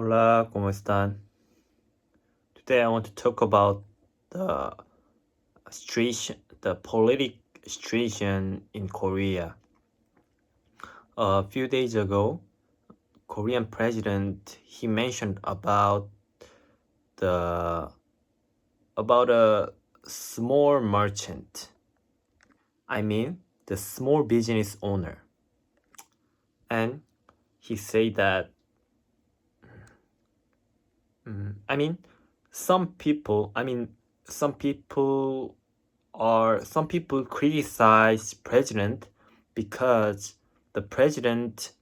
Hola, ¿cómo están? Today I want to talk about the the political situation in Korea. A few days ago, Korean president he mentioned the about a small merchant. I mean, the small business owner, and he said that. I mean, some people. I mean, some people some people criticize president because the president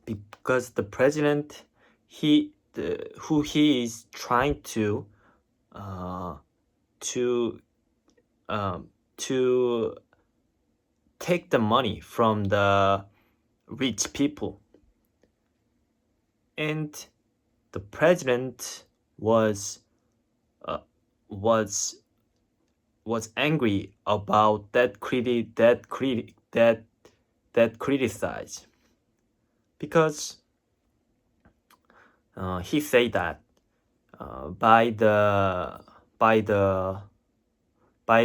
the president who he is trying uh, to to take the money from the rich people, and the president uh, was was angry about that criticize because he said that by by the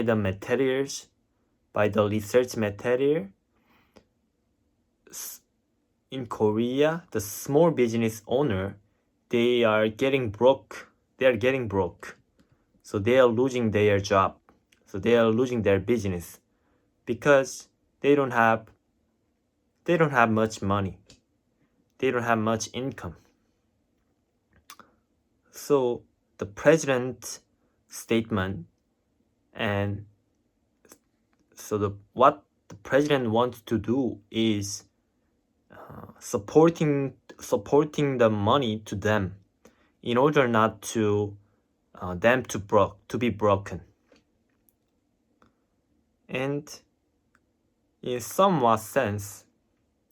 the materials, by the research material in Korea, the small business owner they are getting broke. They are getting broke, so they are losing their job. So they are losing their business because they don't have much money. They don't have much income. So the president's statement and what the president wants to do is supporting the money to them in order not to them to be broken. And in somewhat sense,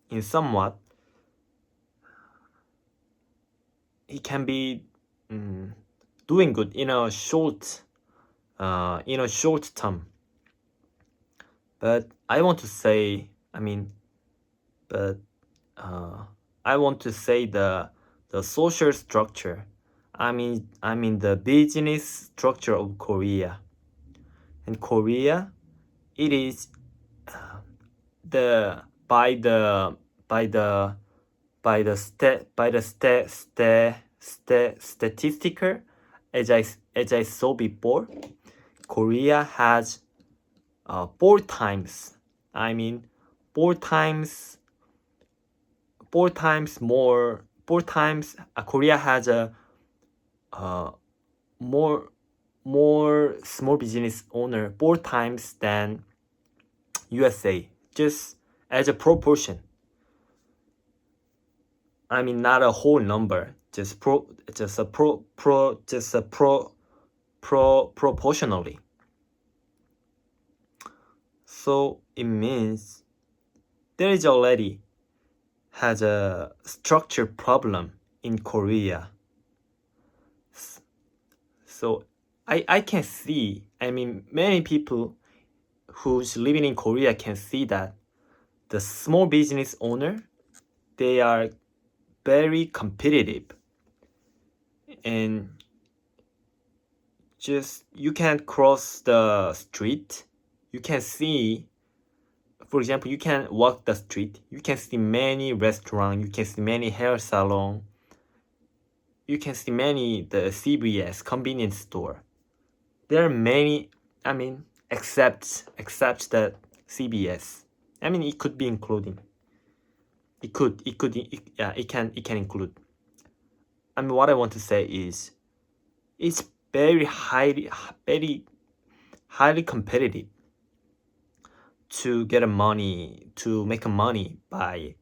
in somewhat, he can be doing good in a short term. But I want to say, but I want to say the social structure. I mean the business structure of Korea. In Korea, it is the by the by the by the statistical, as I saw before, Korea has four times. I mean, four times more. Four times Korea has a more small business owner four times than USA. Just as a proportion. I mean, not a whole number. Proportionally. So it means there is already has a structure problem in Korea. So I can see, many people who's living in Korea can see that the small business owner, they are very competitive. And just you can cross the street, you can see, for example, you can walk the street, you can see many restaurants, you can see many hair salon, you can see many the CVS convenience store. There are many, except that CVS. It could be including. It can include. What I want to say is, it's very highly competitive to get to make money by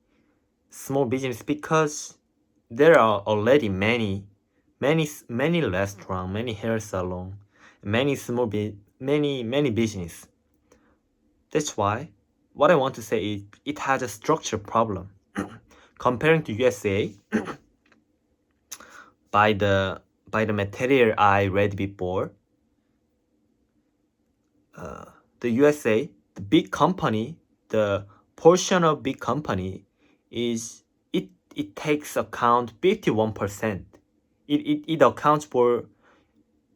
small business because there are already many restaurants, many hair salon, many many business. That's why what I want to say is it has a structure problem. Comparing to USA, by the material I read before, the USA, the big company, the portion of big company is it takes account 51%. It accounts for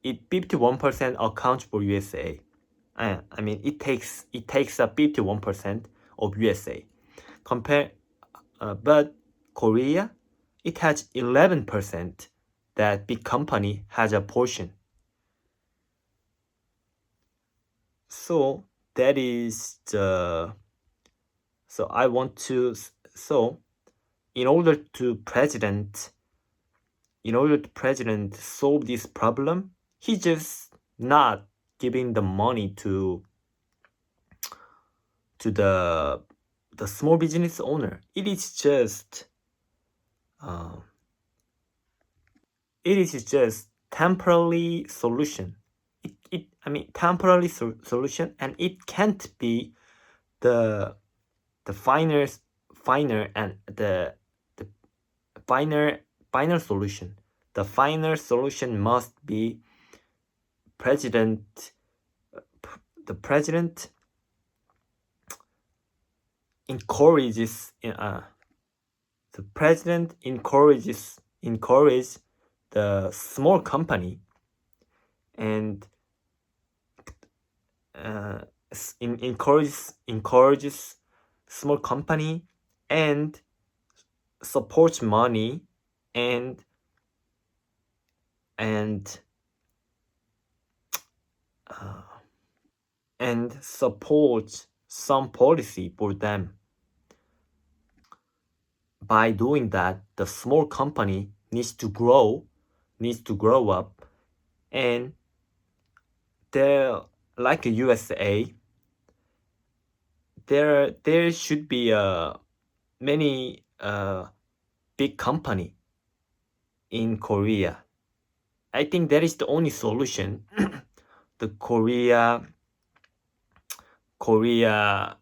it 51% accounts for USA. I mean it takes a 51% of USA. Compare, but Korea, it has 11% that big company has a portion. So that is the so I want to so in order to president solve this problem, he just not giving the money to the small business owner. Uh, it is just temporary solution. Temporary solution, and it can't be the the finer finer and the finer final solution. The final solution must be president. The president encourages. The president encourage the small company and encourages small company and supports money and and uh, and supports some policy for them. By doing that, the small company needs to grow up, and there, like USA, there should be many big company in Korea. I think that is the only solution. The Korea, Korea,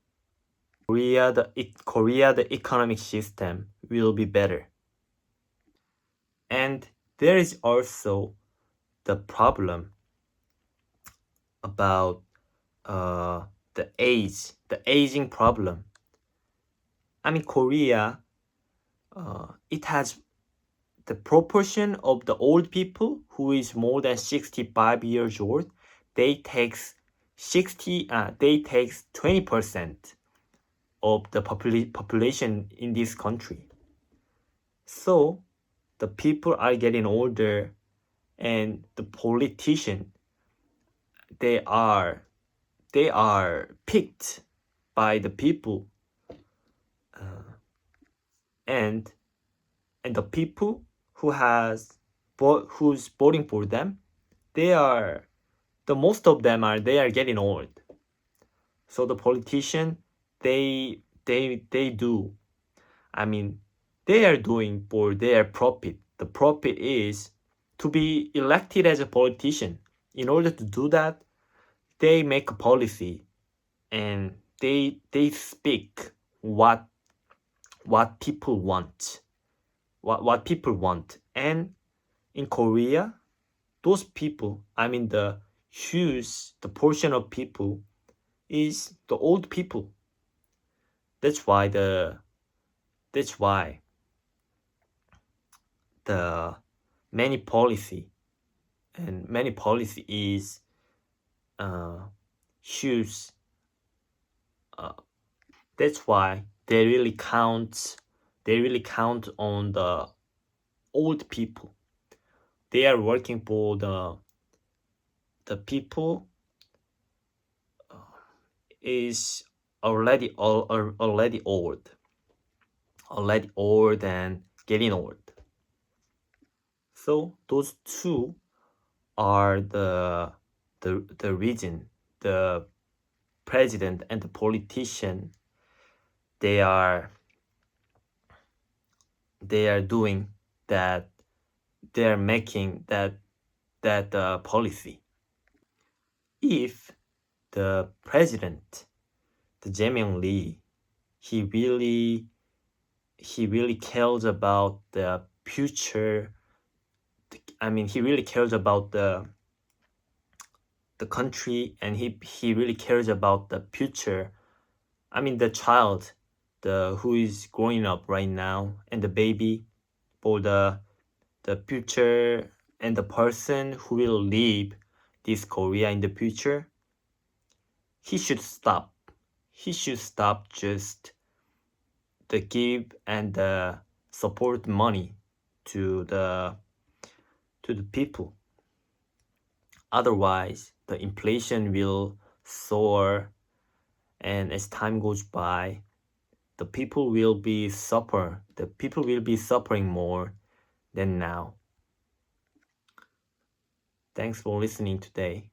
the economic system will be better. And there is also the problem about uh, the aging problem. Korea, it has the proportion of the old people who is more than 65 years old. They takes 20% of the population in this country. So the people are getting older, and the politician, they are picked by the people, and the people who's voting for them, they are the most of them are they are getting old. So the politician, they do, I mean, they are doing for their profit. The profit is to be elected as a politician. In order to do that, they make a policy, and they speak what people want, what people want. And in Korea, those people, the portion of people is the old people. That's why that's why the many policy many policy is huge. That's why they really count on the old people. They are working for the people is already old and getting old. So those two are the reason the president and the politician, they are doing that, they are making that policy. If the president, the Jae Lee, he really cares about the future. He really cares about the country, and he really cares about the future. The child. the who is growing up right now and the baby, for the future and the person who will leave this Korea in the future, he should stop. He should stop just the give and the support money to the people. Otherwise, the inflation will soar, and as time goes by, the people will be suffer. The people will be suffering more than now. Thanks for listening today.